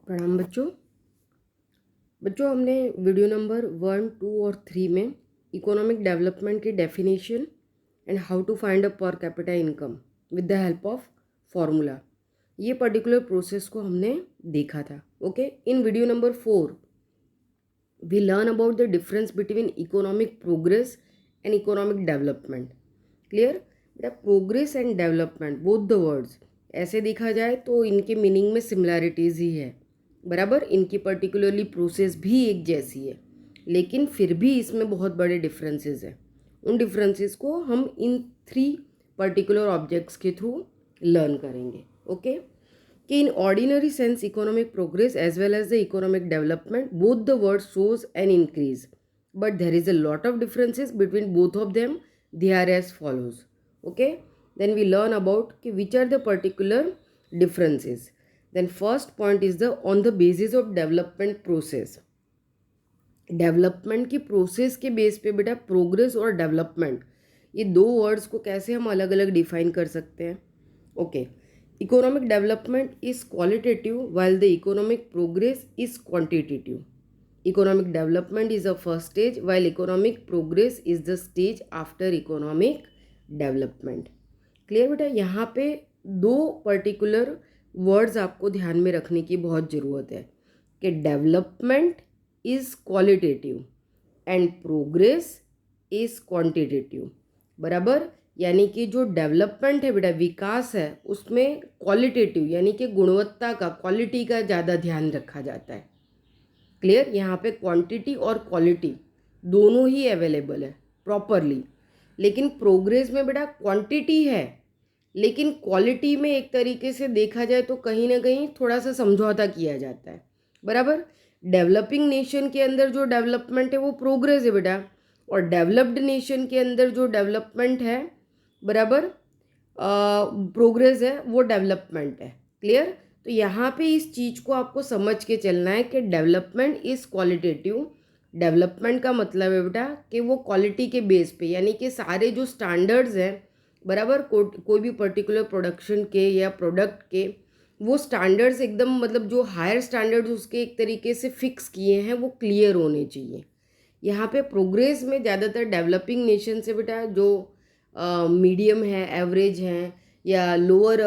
प्रणाम बच्चों। हमने वीडियो नंबर 1, 2 और 3 में इकोनॉमिक डेवलपमेंट की definition and how to find a per capita income with the help of formula, ये पर्टिकुलर प्रोसेस को हमने देखा था। Okay, in video number 4 we learn about the difference between economic progress and economic development. Clear बेटा? Progress and development both the words, ऐसे देखा जाए तो इनके मीनिंग में सिमिलैरिटीज़ ही है, बराबर। इनकी पर्टिकुलरली प्रोसेस भी एक जैसी है, लेकिन फिर भी इसमें बहुत बड़े डिफरेंसेस हैं। उन डिफरेंसेस को हम इन 3 पर्टिकुलर ऑब्जेक्ट्स के थ्रू लर्न करेंगे। ओके, कि in ordinary sense economic progress as well as the economic development, both the words shows an increase, but there is a lot of differences between both of them. They are as follows. Okay, then we learn about which are the particular differences. Then first point is the on the basis of development process. Development की process के base पे बेटा progress और development, ये दो words को कैसे हम अलग अलग डिफाइन कर सकते हैं। Okay, economic development is qualitative while the economic progress is quantitative. Economic development is a first stage while economic progress is the stage after economic development. Clear बेटा? यहाँ पे दो पर्टिकुलर वर्ड्स आपको ध्यान में रखने की बहुत ज़रूरत है कि development is qualitative and progress is quantitative, बराबर। यानी कि जो डेवलपमेंट है बेटा, विकास है, उसमें क्वालिटेटिव यानी कि गुणवत्ता का, क्वालिटी का ज़्यादा ध्यान रखा जाता है। क्लियर? यहाँ पे क्वांटिटी और क्वालिटी दोनों ही अवेलेबल है प्रॉपरली, लेकिन प्रोग्रेस में बेटा क्वांटिटी है लेकिन क्वालिटी में एक तरीके से देखा जाए तो कहीं ना कहीं थोड़ा सा समझौता किया जाता है, बराबर। डेवलपिंग नेशन के अंदर जो डेवलपमेंट है वो प्रोग्रेस है बेटा, और डेवलप्ड नेशन के अंदर जो डेवलपमेंट है, बराबर, प्रोग्रेस है, वो डेवलपमेंट है। क्लियर? तो यहाँ पे इस चीज़ को आपको समझ के चलना है कि डेवलपमेंट इज़ क्वालिटेटिव। डेवलपमेंट का मतलब है बेटा कि वो क्वालिटी के बेस पे, यानी कि सारे जो स्टैंडर्ड्स हैं, बराबर, कोई भी पर्टिकुलर प्रोडक्शन के या प्रोडक्ट के, वो स्टैंडर्ड्स एकदम, मतलब जो हायर स्टैंडर्ड्स उसके एक तरीके से फिक्स किए हैं वो क्लियर होने चाहिए। यहाँ पे प्रोग्रेस में ज़्यादातर डेवलपिंग नेशन से बेटा जो मीडियम है, एवरेज हैं या लोअर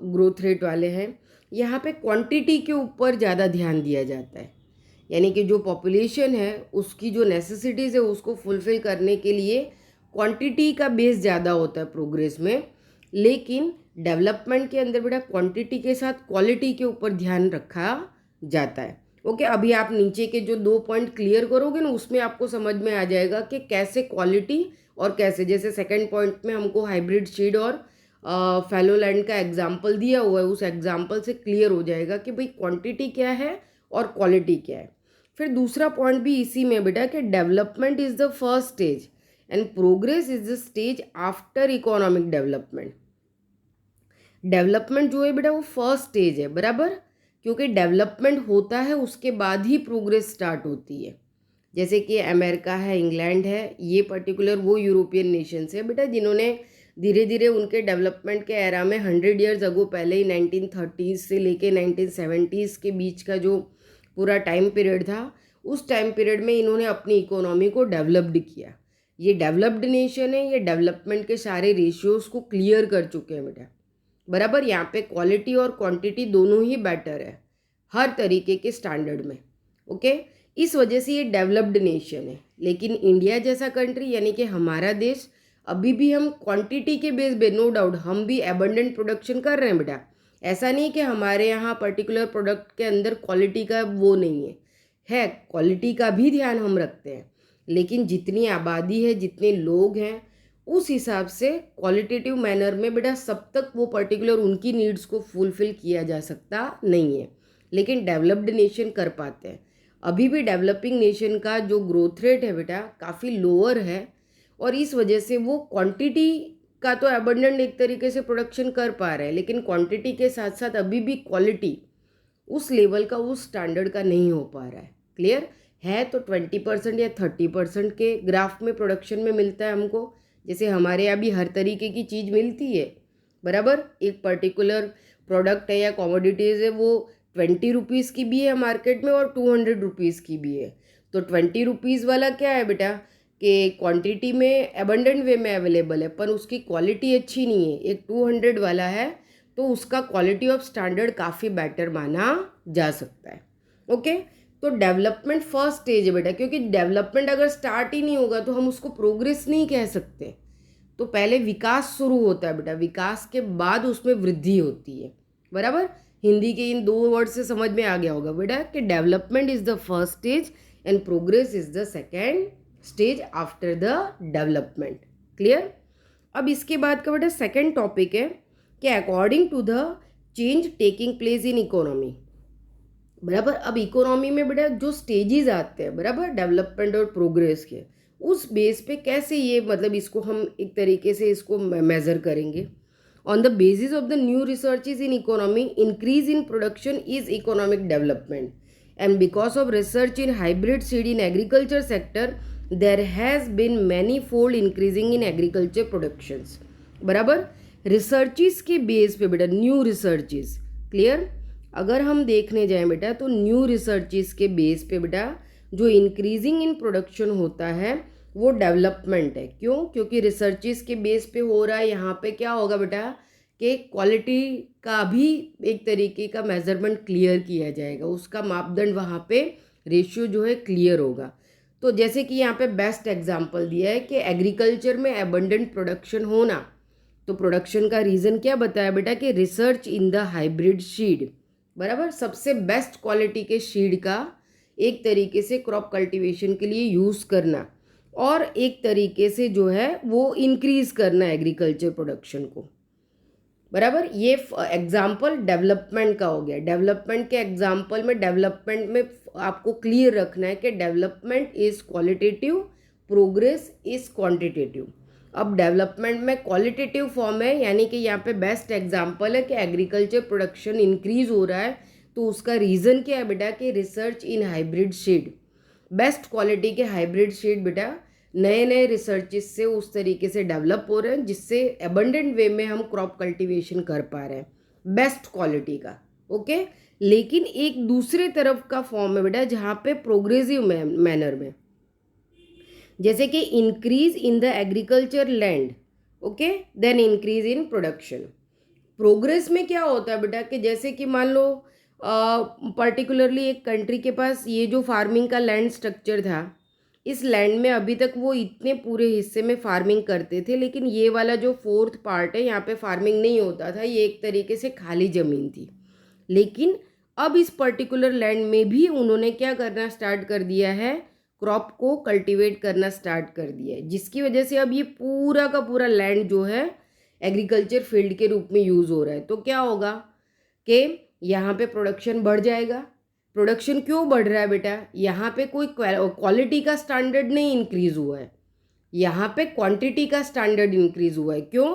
ग्रोथ रेट वाले हैं, यहाँ पे क्वांटिटी के ऊपर ज़्यादा ध्यान दिया जाता है। यानी कि जो पॉपुलेशन है उसकी जो नेसेसिटीज़ है उसको फुलफ़िल करने के लिए क्वांटिटी का बेस ज़्यादा होता है प्रोग्रेस में, लेकिन डेवलपमेंट के अंदर बेटा क्वांटिटी के साथ क्वालिटी के ऊपर ध्यान रखा जाता है। ओके, अभी आप नीचे के जो 2 पॉइंट क्लियर करोगे ना, उसमें आपको समझ में आ जाएगा कि कैसे क्वालिटी और कैसे, जैसे सेकंड पॉइंट में हमको हाइब्रिड सीड और फैलोलैंड का एग्जाम्पल दिया हुआ है, उस एग्जाम्पल से क्लियर हो जाएगा कि भाई क्वांटिटी क्या है और क्वालिटी क्या है। फिर दूसरा पॉइंट भी इसी में बेटा कि development is the first stage and progress is the stage after economic development. Development जो है बेटा वो फर्स्ट स्टेज है, बराबर, क्योंकि डेवलपमेंट होता है उसके बाद ही प्रोग्रेस स्टार्ट होती है। जैसे कि अमेरिका है, इंग्लैंड है, ये पर्टिकुलर वो यूरोपियन नेशंस है बेटा जिन्होंने धीरे धीरे उनके डेवलपमेंट के एरा में 100 ईयर्स अगो, पहले ही 1930 से लेके 1970s के बीच का जो पूरा टाइम पीरियड था, उस टाइम पीरियड में इन्होंने अपनी इकोनॉमी को डेवलप्ड किया। ये डेवलप्ड नेशन है, ये डेवलपमेंट के सारे रेशियोज़ को क्लियर कर चुके हैं बेटा, बराबर। यहाँ पे क्वालिटी और क्वांटिटी दोनों ही बेटर है हर तरीके के स्टैंडर्ड में। ओके, इस वजह से ये डेवलप्ड नेशन है। लेकिन इंडिया जैसा कंट्री यानी कि हमारा देश, अभी भी हम क्वांटिटी के बेस पे, नो डाउट हम भी एबंडेंट प्रोडक्शन कर रहे हैं बेटा। ऐसा नहीं कि हमारे यहाँ पर्टिकुलर प्रोडक्ट के अंदर क्वालिटी का वो नहीं है क्वालिटी का भी ध्यान हम रखते हैं, लेकिन जितनी आबादी है, जितने लोग हैं, उस हिसाब से क्वालिटेटिव मैनर में बेटा सब तक वो पर्टिकुलर उनकी नीड्स को फुलफ़िल किया जा सकता नहीं है, लेकिन डेवलप्ड नेशन कर पाते हैं। अभी भी डेवलपिंग नेशन का जो ग्रोथ रेट है बेटा काफ़ी लोअर है, और इस वजह से वो क्वांटिटी का तो एबंडेंट एक तरीके से प्रोडक्शन कर पा रहे हैं, लेकिन क्वांटिटी के साथ साथ अभी भी क्वालिटी उस लेवल का, उस स्टैंडर्ड का नहीं हो पा रहा है। क्लियर है? तो 20% या 30% के ग्राफ में प्रोडक्शन में मिलता है हमको, जैसे हमारे यहाँ भी हर तरीके की चीज़ मिलती है, बराबर। एक पर्टिकुलर प्रोडक्ट है या कमोडिटीज़ है, वो ₹20 की भी है मार्केट में और ₹200 की भी है। तो ₹20 वाला क्या है बेटा कि क्वांटिटी में एबंडेंट वे में अवेलेबल है पर उसकी क्वालिटी अच्छी नहीं है। एक 200 वाला है तो उसका क्वालिटी ऑफ स्टैंडर्ड काफ़ी बेटर माना जा सकता है। ओके, तो डेवलपमेंट फर्स्ट स्टेज है बेटा, क्योंकि डेवलपमेंट अगर स्टार्ट ही नहीं होगा तो हम उसको प्रोग्रेस नहीं कह सकते। तो पहले विकास शुरू होता है बेटा, विकास के बाद उसमें वृद्धि होती है। बराबर, हिंदी के इन 2 वर्ड से समझ में आ गया होगा बेटा कि development is the first stage and progress is the second stage after the development. Clear. अब इसके बाद का बेटा सेकेंड टॉपिक है कि according to the change taking place in economy. बराबर, अब इकोनॉमी में बेटा जो स्टेजेस आते हैं बराबर डेवलपमेंट और प्रोग्रेस के, उस बेस पे कैसे ये मतलब इसको हम एक तरीके से इसको मेजर करेंगे। On the basis of the new researches in economy, increase in production is economic development and because of research in hybrid seed in agriculture sector there has been many fold increasing in agriculture productions. बराबर, researches के base पे बेटा new researches. Clear. अगर हम देखने जाएं बेटा तो न्यू रिसर्चेस के बेस पे बेटा जो इंक्रीजिंग इन प्रोडक्शन होता है वो डेवलपमेंट है। क्यों? क्योंकि रिसर्चेस के बेस पे हो रहा है। यहाँ पे क्या होगा बेटा कि क्वालिटी का भी एक तरीके का मेजरमेंट क्लियर किया जाएगा, उसका मापदंड वहाँ पे रेशियो जो है क्लियर होगा। तो जैसे कि यहाँ पे बेस्ट एग्जांपल दिया है कि एग्रीकल्चर में एबंडेंट प्रोडक्शन होना, तो प्रोडक्शन का रीज़न क्या बताया बेटा कि research in the hybrid seed. बराबर, सबसे बेस्ट क्वालिटी के सीड का एक तरीके से क्रॉप कल्टीवेशन के लिए यूज़ करना और एक तरीके से जो है वो इंक्रीज़ करना एग्रीकल्चर प्रोडक्शन को। बराबर, ये एग्जाम्पल डेवलपमेंट का हो गया। डेवलपमेंट के एग्जाम्पल में डेवलपमेंट में आपको क्लियर रखना है कि development is qualitative, progress is quantitative. अब डेवलपमेंट में क्वालिटेटिव फॉर्म है, यानी कि यहाँ पे बेस्ट एग्जांपल है कि एग्रीकल्चर प्रोडक्शन इंक्रीज हो रहा है, तो उसका रीज़न क्या है बेटा कि research in hybrid seed, best quality के हाइब्रिड सीड बेटा नए नए रिसर्चेस से उस तरीके से डेवलप हो रहे हैं जिससे एबंडेंट वे में हम क्रॉप कल्टीवेशन कर पा रहे हैं बेस्ट क्वालिटी का। ओके, लेकिन एक दूसरे तरफ का फॉर्म है बेटा जहाँ पे प्रोग्रेसिव मैनर में, जैसे कि increase in the agriculture land, okay, then increase in production. Progress में क्या होता है बेटा कि जैसे कि मान लो पर्टिकुलरली एक कंट्री के पास ये जो फार्मिंग का लैंड स्ट्रक्चर था, इस लैंड में अभी तक वो इतने पूरे हिस्से में फार्मिंग करते थे, लेकिन ये वाला जो 4th पार्ट है यहाँ पे फार्मिंग नहीं होता था, ये एक तरीके से खाली ज़मीन थी। लेकिन अब इस पर्टिकुलर लैंड में भी उन्होंने क्या करना स्टार्ट कर दिया है, क्रॉप को कल्टीवेट करना स्टार्ट कर दिया है, जिसकी वजह से अब ये पूरा का पूरा लैंड जो है एग्रीकल्चर फील्ड के रूप में यूज़ हो रहा है। तो क्या होगा कि यहाँ पे प्रोडक्शन बढ़ जाएगा। प्रोडक्शन क्यों बढ़ रहा है बेटा? यहाँ पे कोई क्वालिटी का स्टैंडर्ड नहीं इंक्रीज़ हुआ है, यहाँ पे क्वांटिटी का स्टैंडर्ड इंक्रीज़ हुआ है। क्यों?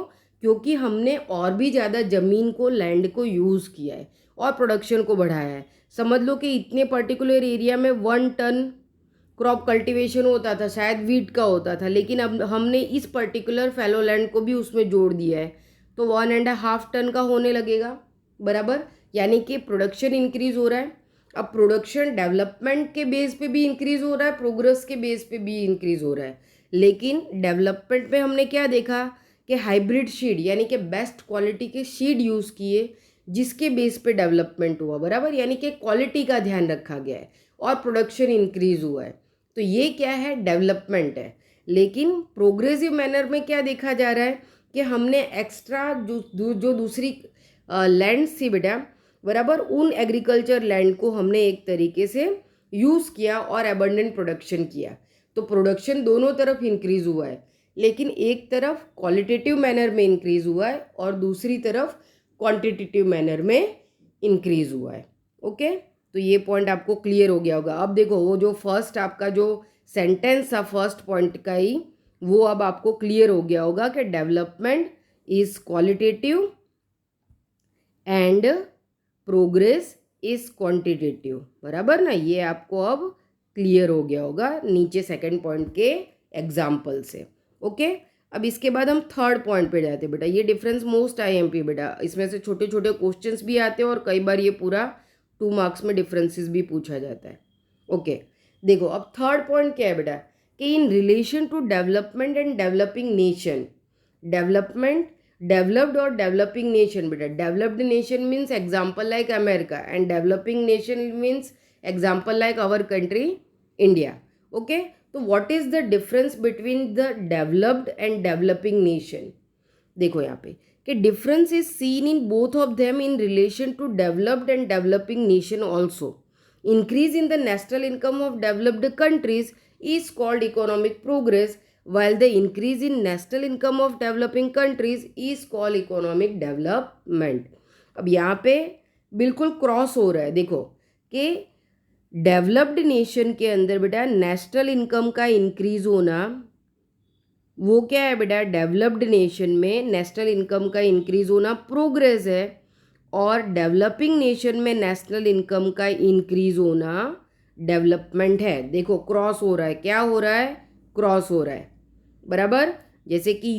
क्योंकि हमने और भी ज़्यादा ज़मीन को, लैंड को यूज़ किया है और प्रोडक्शन को बढ़ाया है। समझ लो कि इतने पर्टिकुलर एरिया में 1 टन क्रॉप कल्टीवेशन होता था, शायद वीट का होता था, लेकिन अब हमने इस पर्टिकुलर फैलो लैंड को भी उसमें जोड़ दिया है तो 1.5 टन का होने लगेगा। बराबर, यानी कि प्रोडक्शन इंक्रीज़ हो रहा है। अब प्रोडक्शन डेवलपमेंट के बेस पे भी इंक्रीज़ हो रहा है, प्रोग्रेस के बेस पे भी इंक्रीज़ हो रहा है। लेकिन डेवलपमेंट में हमने क्या देखा कि हाइब्रिड सीड यानी कि बेस्ट क्वालिटी के सीड यूज़ किए, जिसके बेस पे डेवलपमेंट हुआ। बराबर, यानी कि क्वालिटी का ध्यान रखा गया है और प्रोडक्शन इंक्रीज़ हुआ है। तो ये क्या है? डेवलपमेंट है। लेकिन प्रोग्रेसिव मैनर में क्या देखा जा रहा है कि हमने एक्स्ट्रा जो दूसरी लैंड थी बेटा, बराबर, उन एग्रीकल्चर लैंड को हमने एक तरीके से यूज़ किया और एबंडेंट प्रोडक्शन किया। तो प्रोडक्शन दोनों तरफ इंक्रीज़ हुआ है, लेकिन एक तरफ क्वालिटेटिव मैनर में इंक्रीज़ हुआ है और दूसरी तरफ क्वांटिटेटिव मैनर में इंक्रीज़ हुआ है। ओके, तो ये पॉइंट आपको क्लियर हो गया होगा। अब देखो वो जो फर्स्ट आपका जो सेंटेंस था फर्स्ट पॉइंट का ही, वो अब आपको क्लियर हो गया होगा कि development is qualitative and progress is quantitative. बराबर ना, ये आपको अब क्लियर हो गया होगा नीचे सेकंड पॉइंट के एग्जाम्पल से। ओके, अब इसके बाद हम थर्ड पॉइंट पे जाते हैं बेटा। ये डिफरेंस मोस्ट IMP बेटा, इसमें से छोटे छोटे क्वेश्चंस भी आते हैं और कई बार ये पूरा 2 मार्क्स में डिफरेंसेस भी पूछा जाता है। ओके देखो अब थर्ड पॉइंट क्या है बेटा कि in relation to development and developing nation, development developed और डेवलपिंग नेशन बेटा, developed nation means example like America and developing nation means example like our country India. Okay तो what is the difference between the developed and developing nation, देखो यहाँ पे कि difference is seen in both of them in relation to developed and developing nation also. Increase in the national income of developed countries is called economic progress while the increase in national income of developing countries is called economic development। अब यहाँ पे बिल्कुल cross हो रहा है, देखो कि developed nation के अंदर बेटा नेशनल इनकम का इंक्रीज होना वो क्या है बेटा, डेवलप्ड नेशन में नेशनल इनकम का इंक्रीज होना प्रोग्रेस है और डेवलपिंग नेशन में नेशनल इनकम का इंक्रीज होना डेवलपमेंट है। देखो क्रॉस हो रहा है, क्या हो रहा है, क्रॉस हो रहा है बराबर। जैसे कि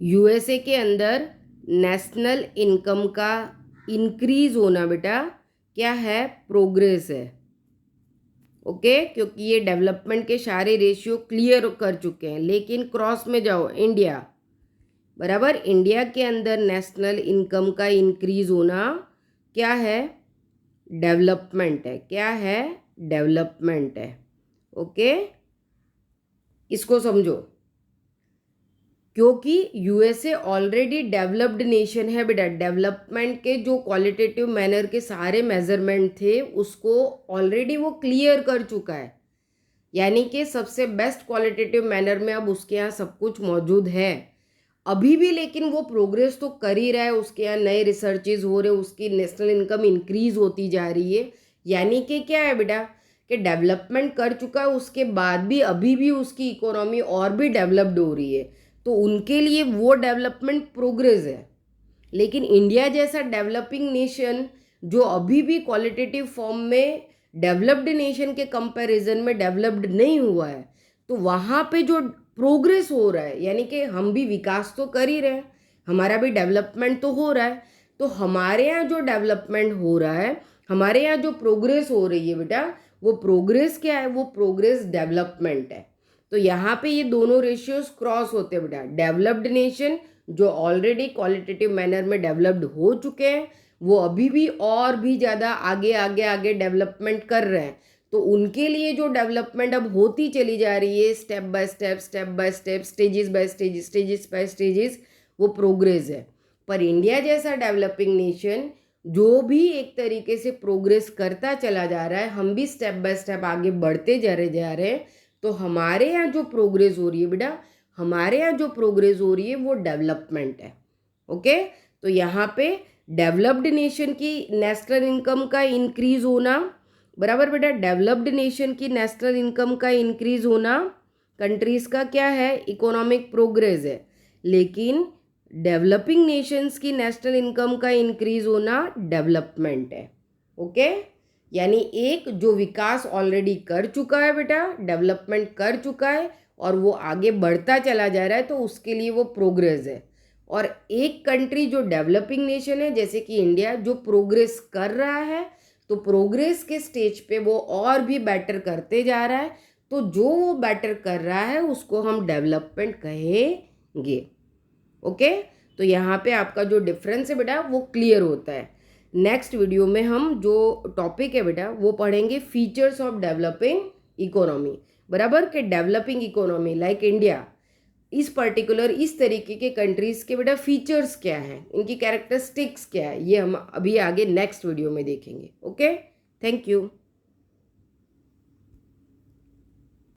यूएसए के अंदर नेशनल इनकम का इंक्रीज होना बेटा क्या है, प्रोग्रेस है। ओके क्योंकि ये डेवलपमेंट के सारे रेशियो क्लियर कर चुके हैं। लेकिन क्रॉस में जाओ इंडिया बराबर, इंडिया के अंदर नेशनल इनकम का इंक्रीज होना क्या है, डेवलपमेंट है। क्या है, डेवलपमेंट है। ओके इसको समझो क्योंकि यूएसए ऑलरेडी डेवलप्ड नेशन है बेटा, डेवलपमेंट के जो क्वालिटेटिव मैनर के सारे मेजरमेंट थे उसको ऑलरेडी वो क्लियर कर चुका है, यानी कि सबसे बेस्ट क्वालिटेटिव मैनर में अब उसके यहाँ सब कुछ मौजूद है अभी भी। लेकिन वो प्रोग्रेस तो कर ही रहा है, उसके यहाँ नए रिसर्चेज हो रहे, उसकी नेशनल इनकम इंक्रीज होती जा रही है। यानी कि क्या है बेटा कि डेवलपमेंट कर चुका है, उसके बाद भी अभी भी उसकी इकोनॉमी और भी डेवलप्ड हो रही है, तो उनके लिए वो डेवलपमेंट प्रोग्रेस है। लेकिन इंडिया जैसा डेवलपिंग नेशन जो अभी भी क्वालिटेटिव फॉर्म में डेवलप्ड नेशन के कंपैरिजन में डेवलप्ड नहीं हुआ है, तो वहाँ पे जो प्रोग्रेस हो रहा है, यानी कि हम भी विकास तो कर ही रहे हैं, हमारा भी डेवलपमेंट तो हो रहा है, तो हमारे यहाँ जो डेवलपमेंट हो रहा है, हमारे यहाँ जो प्रोग्रेस हो रही है बेटा, वो प्रोग्रेस क्या है, वो प्रोग्रेस डेवलपमेंट है। तो यहाँ पे ये दोनों रेशियोज क्रॉस होते हैं बेटा। डेवलप्ड नेशन जो ऑलरेडी क्वालिटेटिव मैनर में डेवलप्ड हो चुके हैं, वो अभी भी और भी ज़्यादा आगे आगे आगे डेवलपमेंट कर रहे हैं, तो उनके लिए जो डेवलपमेंट अब होती चली जा रही है step by step, stages by stages, वो प्रोग्रेस है। पर इंडिया जैसा डेवलपिंग नेशन जो भी एक तरीके से प्रोग्रेस करता चला जा रहा है, हम भी स्टेप बाय स्टेप आगे बढ़ते जा रहे हैं, तो हमारे यहाँ जो प्रोग्रेस हो रही है बेटा, हमारे यहाँ जो प्रोग्रेस हो रही है वो डेवलपमेंट है। ओके तो यहाँ पे डेवलप्ड नेशन की नेशनल इनकम का इंक्रीज होना बराबर बेटा, डेवलप्ड नेशन की नेशनल इनकम का इंक्रीज होना कंट्रीज का क्या है, इकोनॉमिक प्रोग्रेस है। लेकिन डेवलपिंग नेशंस की नेशनल इनकम का इंक्रीज होना डेवलपमेंट है। ओके यानी एक जो विकास ऑलरेडी कर चुका है बेटा, डेवलपमेंट कर चुका है और वो आगे बढ़ता चला जा रहा है, तो उसके लिए वो प्रोग्रेस है। और एक कंट्री जो डेवलपिंग नेशन है जैसे कि इंडिया, जो प्रोग्रेस कर रहा है, तो प्रोग्रेस के स्टेज पे वो और भी बेटर करते जा रहा है, तो जो वो बेटर कर रहा है उसको हम डेवलपमेंट कहेंगे। ओके तो यहाँ पे आपका जो डिफरेंस है बेटा वो क्लियर होता है। नेक्स्ट वीडियो में हम जो टॉपिक है बेटा वो पढ़ेंगे फीचर्स ऑफ डेवलपिंग इकोनॉमी बराबर, के डेवलपिंग इकोनॉमी लाइक इंडिया, इस पर्टिकुलर इस तरीके के कंट्रीज़ के बेटा फीचर्स क्या हैं, इनकी कैरेक्टरिस्टिक्स क्या है, ये हम अभी आगे नेक्स्ट वीडियो में देखेंगे। Okay thank you.